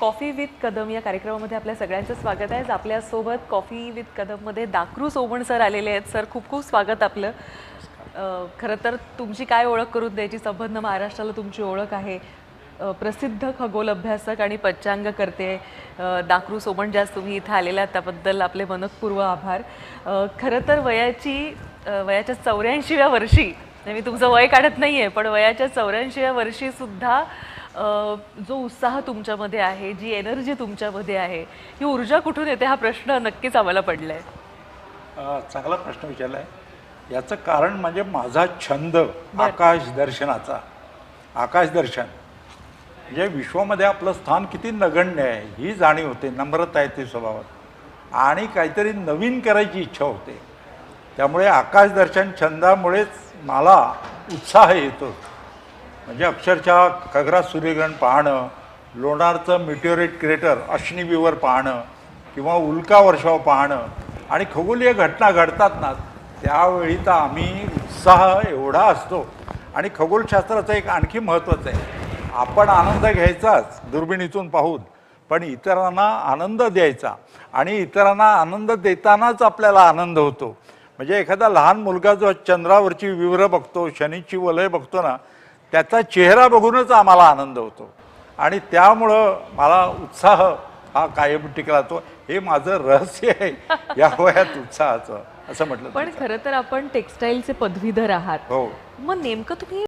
Coffee with Kadam या कार्यक्रमामध्ये आपल्या सगळ्यांचं स्वागत आहे. आपल्यासोबत कॉफी विथ कदममध्ये दाक्रू सोमण सर आलेले आहेत. सर, खूप खूप स्वागत आपलं. खरं तर तुमची काय ओळख करून द्यायची, संबंध महाराष्ट्राला तुमची ओळख आहे. प्रसिद्ध खगोल अभ्यासक आणि पंचांगकर्ते दाक्रू सोमण ज्यास तुम्ही इथं आलेला आहात त्याबद्दल आपले मनपूर्वक आभार. खरं तर वयाच्या 84व्या वर्षी, मी तुमचं वय काढत नाही आहे, पण वयाच्या 84व्या वर्षीसुद्धा जो उत्साह तुमच्यामध्ये आहे, जी एनर्जी तुमच्यामध्ये आहे, ही ऊर्जा कुठून येते हा प्रश्न नक्कीच आम्हाला पडला आहे. चांगला प्रश्न विचारला आहे. याचं कारण म्हणजे माझा छंद आकाश दर्शनाचा. आकाश दर्शन म्हणजे विश्वामध्ये आपलं स्थान किती नगण्य आहे ही जाणीव होते, नम्रता येते स्वभावात आणि काहीतरी नवीन करायची इच्छा होते. त्यामुळे आकाश दर्शन छंदामुळेच मला उत्साह येतो. म्हणजे अक्षरशः खग्रास सूर्यग्रहण पाहणं, लोणारचं मिटिओरेट क्रेटर अश्निविवर पाहणं किंवा उल्का वर्षाव पाहणं आणि खगोलीय घटना घडतात ना त्यावेळी तर आम्ही उत्साह एवढा असतो. आणि खगोलशास्त्राचं एक आणखी महत्त्वाचं आहे, आपण आनंद घ्यायचाच दुर्बिणीतून पाहून, पण इतरांना आनंद द्यायचा आणि इतरांना आनंद देतानाच आपल्याला आनंद होतो. म्हणजे एखादा लहान मुलगा जो चंद्रावरची विवरं बघतो, शनीची वलय बघतो ना, त्याचा चेहरा बघूनच आम्हाला आनंद होतो आणि त्यामुळं मला उत्साह हा कायम टिकला तो. हे माझं रहस्य आहे या वयात उत्साहाचं, असं म्हटलं. पण खरं तर आपण टेक्सटाईलचे पदवीधर आहात. हो. मग नेमकं तुम्ही